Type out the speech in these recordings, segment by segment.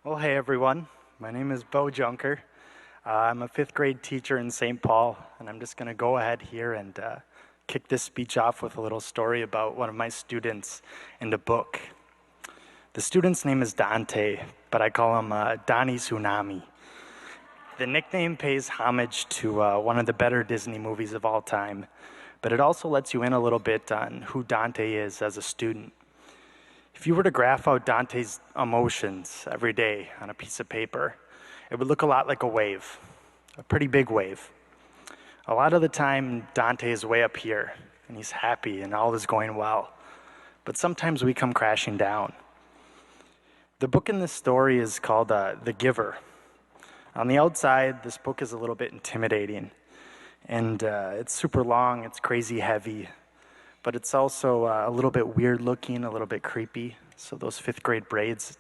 Well, hey everyone. My name is Beau Junker. I'm a fifth grade teacher in St. Paul, and I'm just going to go ahead here and kick this speech off with a little story about one of my students in the book. The student's name is Dante, but I call him Donnie Tsunami. The nickname pays homage to one of the better Disney movies of all time, but it also lets you in a little bit on who Dante is as a student. If you were to graph out Dante's emotions every day on a piece of paper, it would look a lot like a wave, a pretty big wave. A lot of the time, Dante is way up here, and he's happy and all is going well. But sometimes we come crashing down. The book in this story is called The Giver. On the outside, this book is a little bit intimidating, and it's super long, it's crazy heavy, but it's also a little bit weird looking, a little bit creepy. So those fifth grade brains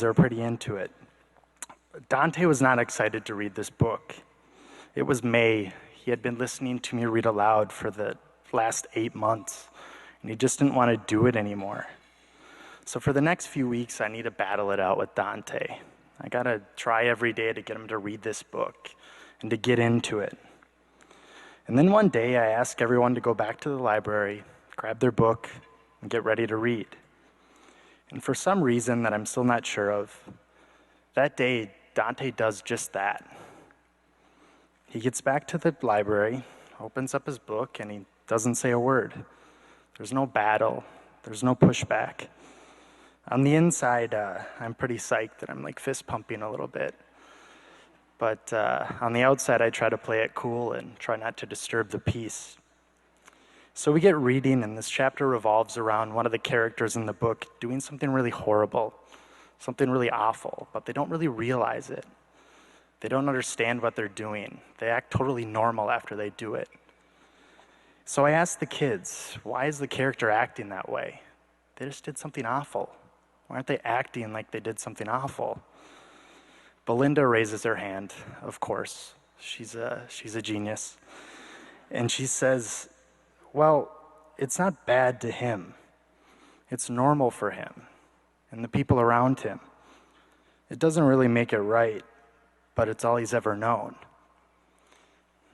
are pretty into it. Dante was not excited to read this book. It was May. He had been listening to me read aloud for the last 8 months, and he just didn't want to do it anymore. So for the next few weeks, I need to battle it out with Dante. I gotta try every day to get him to read this book and to get into it. And then one day I asked everyone to go back to the library, grab their book, and get ready to read. And for some reason that I'm still not sure of, that day Dante does just that. He gets back to the library, opens up his book, and he doesn't say a word. There's no battle, there's no pushback. On the inside, I'm pretty psyched that I'm like fist pumping a little bit. But on the outside, I try to play it cool and try not to disturb the peace. So we get reading, and this chapter revolves around one of the characters in the book doing something really horrible, something really awful, but they don't really realize it. They don't understand what they're doing. They act totally normal after they do it. So I asked the kids, why is the character acting that way? They just did something awful. Why aren't they acting like they did something awful? Belinda raises her hand, of course. She's a genius. And she says, well, it's not bad to him. It's normal for him and the people around him. It doesn't really make it right, but it's all he's ever known.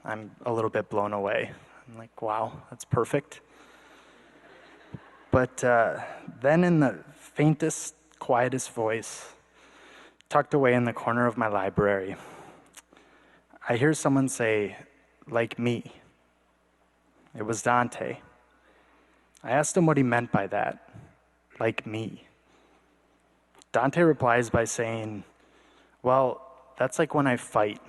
I'm a little bit blown away. I'm like, wow, that's perfect. But then in the faintest, quietest voice, tucked away in the corner of my library, I hear someone say, like me. It was Dante. I asked him what he meant by that, like me. Dante replies by saying, well, that's like when I fight.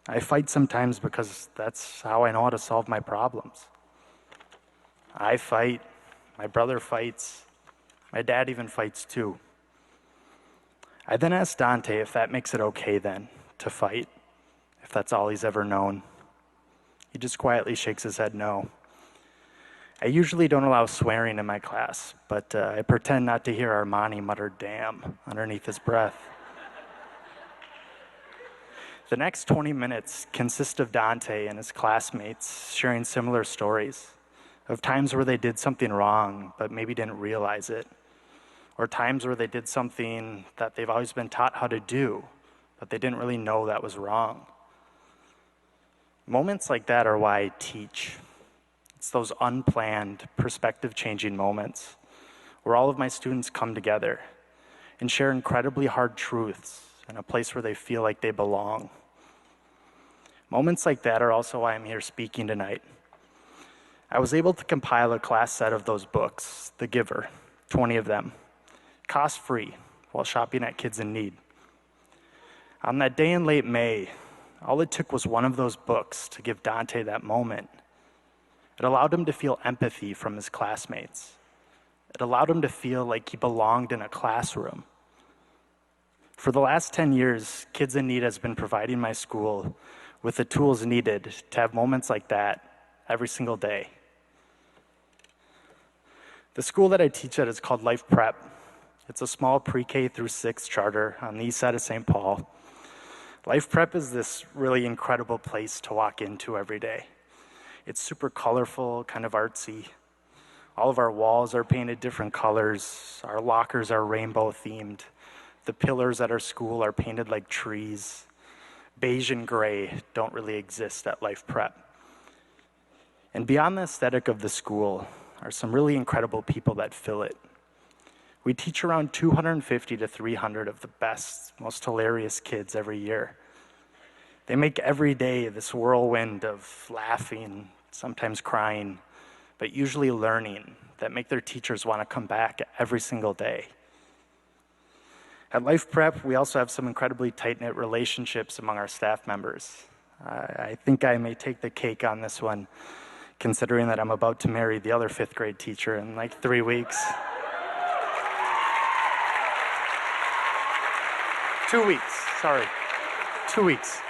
I fight sometimes because that's how I know how to solve my problems. I fight, my brother fights, my dad even fights too. I then asked Dante if that makes it okay then, to fight, if that's all he's ever known. He just quietly shakes his head no. I usually don't allow swearing in my class, but I pretend not to hear Armani mutter damn underneath his breath. The next 20 minutes consist of Dante and his classmates sharing similar stories of times where they did something wrong but maybe didn't realize it, or times where they did something that they've always been taught how to do, but they didn't really know that was wrong. Moments like that are why I teach. It's those unplanned, perspective-changing moments where all of my students come together and share incredibly hard truths in a place where they feel like they belong. Moments like that are also why I'm here speaking tonight. I was able to compile a class set of those books, The Giver, 20 of them, cost-free, while shopping at Kids in Need. On that day in late May, all it took was one of those books to give Dante that moment. It allowed him to feel empathy from his classmates. It allowed him to feel like he belonged in a classroom. For the last 10 years, Kids in Need has been providing my school with the tools needed to have moments like that every single day. The school that I teach at is called Life Prep. It's a small pre-K through 6 charter on the east side of St. Paul. Life Prep is this really incredible place to walk into every day. It's super colorful, kind of artsy. All of our walls are painted different colors. Our lockers are rainbow themed. The pillars at our school are painted like trees. Beige and gray don't really exist at Life Prep. And beyond the aesthetic of the school are some really incredible people that fill it. We teach around 250 to 300 of the best, most hilarious kids every year. They make every day this whirlwind of laughing, sometimes crying, but usually learning that make their teachers want to come back every single day. At Life Prep, we also have some incredibly tight-knit relationships among our staff members. I think I may take the cake on this one, considering that I'm about to marry the other 5th grade teacher in like 3 weeks. 2 weeks, sorry, 2 weeks.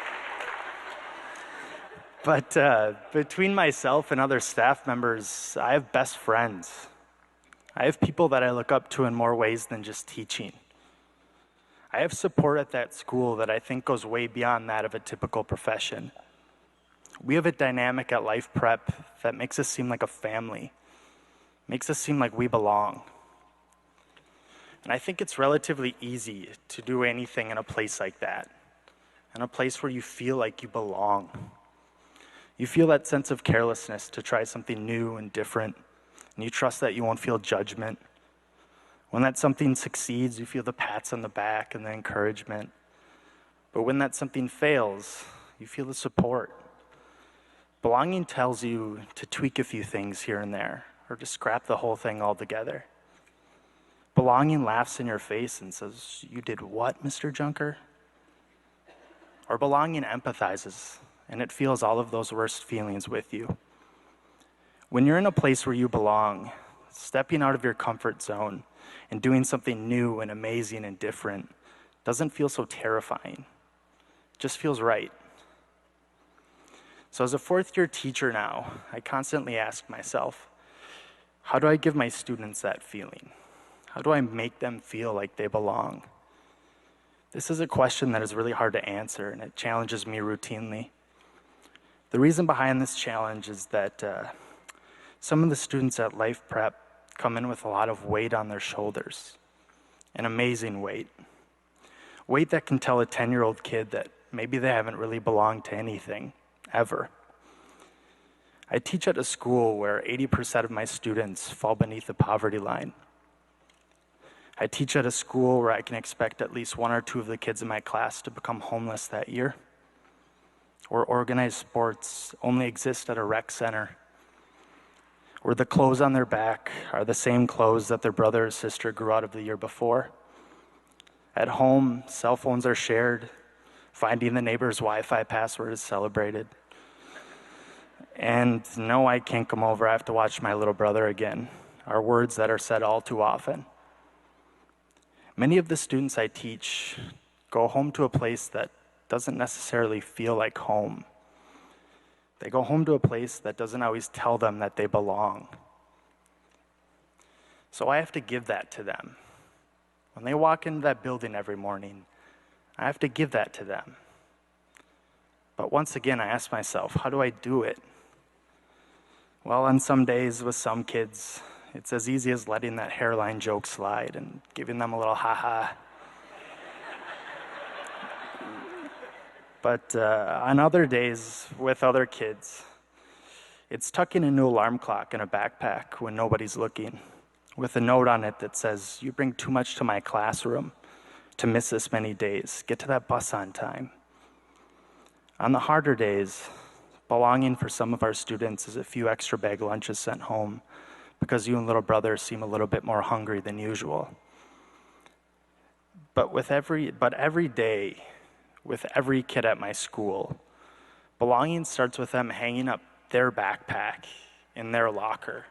But between myself and other staff members, I have best friends. I have people that I look up to in more ways than just teaching. I have support at that school that I think goes way beyond that of a typical profession. We have a dynamic at Life Prep that makes us seem like a family, makes us seem like we belong. And I think it's relatively easy to do anything in a place like that, in a place where you feel like you belong. You feel that sense of carelessness to try something new and different, and you trust that you won't feel judgment. When that something succeeds, you feel the pats on the back and the encouragement. But when that something fails, you feel the support. Belonging tells you to tweak a few things here and there, or to scrap the whole thing altogether. Belonging laughs in your face and says, "You did what, Mr. Junker?" Or belonging empathizes, and it feels all of those worst feelings with you. When you're in a place where you belong, stepping out of your comfort zone and doing something new and amazing and different doesn't feel so terrifying. It just feels right. So as a 4th-year teacher now, I constantly ask myself, how do I give my students that feeling? How do I make them feel like they belong? This is a question that is really hard to answer, and it challenges me routinely. The reason behind this challenge is that some of the students at Life Prep come in with a lot of weight on their shoulders, an amazing weight. Weight that can tell a 10-year-old kid that maybe they haven't really belonged to anything, ever. I teach at a school where 80% of my students fall beneath the poverty line. I teach at a school where I can expect at least 1 or 2 of the kids in my class to become homeless that year, where organized sports only exist at a rec center, where the clothes on their back are the same clothes that their brother or sister grew out of the year before. At home, cell phones are shared, finding the neighbor's Wi-Fi password is celebrated. And no, I can't come over, I have to watch my little brother again, are words that are said all too often. Many of the students I teach go home to a place that doesn't necessarily feel like home. They go home to a place that doesn't always tell them that they belong. So I have to give that to them. When they walk into that building every morning, I have to give that to them. But once again, I ask myself, how do I do it? Well, on some days with some kids, it's as easy as letting that hairline joke slide and giving them a little ha-ha. But on other days with other kids, it's tucking a new alarm clock in a backpack when nobody's looking, with a note on it that says, "You bring too much to my classroom to miss this many days. Get to that bus on time." On the harder days, belonging for some of our students is a few extra bag lunches sent home because you and little brother seem a little bit more hungry than usual. But every day, with every kid at my school, belonging starts with them hanging up their backpack in their locker,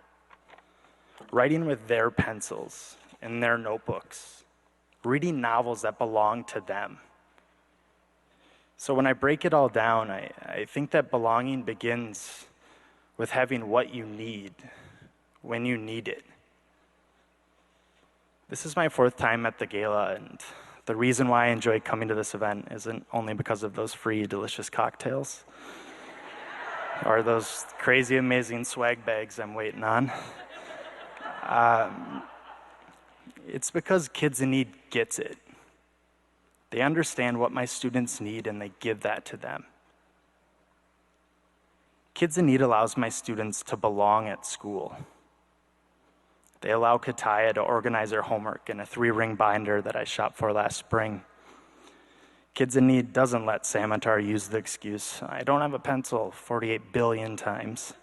writing with their pencils in their notebooks, reading novels that belong to them. So when I break it all down, I think that belonging begins with having what you need when you need it. This is my 4th time at the gala, and the reason why I enjoy coming to this event isn't only because of those free, delicious cocktails or those crazy, amazing swag bags I'm waiting on. It's because Kids in Need gets it. They understand what my students need and they give that to them. Kids in Need allows my students to belong at school. They allow Kataya to organize her homework in a 3-ring binder that I shopped for last spring. Kids in Need doesn't let Samatar use the excuse, "I don't have a pencil," 48 billion times.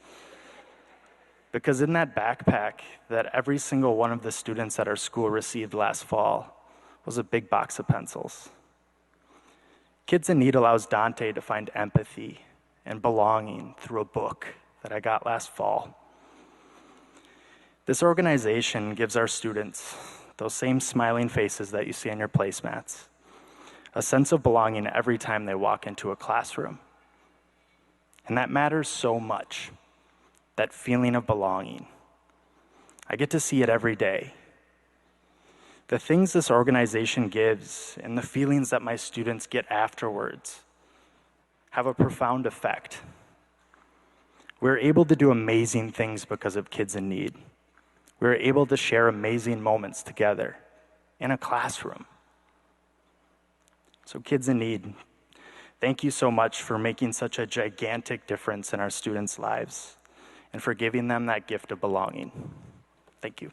Because in that backpack that every single one of the students at our school received last fall was a big box of pencils. Kids in Need allows Dante to find empathy and belonging through a book that I got last fall. This organization gives our students, those same smiling faces that you see on your placemats, a sense of belonging every time they walk into a classroom. And that matters so much, that feeling of belonging. I get to see it every day. The things this organization gives and the feelings that my students get afterwards have a profound effect. We're able to do amazing things because of Kids in Need. We're able to share amazing moments together in a classroom. So Kids in Need, thank you so much for making such a gigantic difference in our students' lives and for giving them that gift of belonging. Thank you.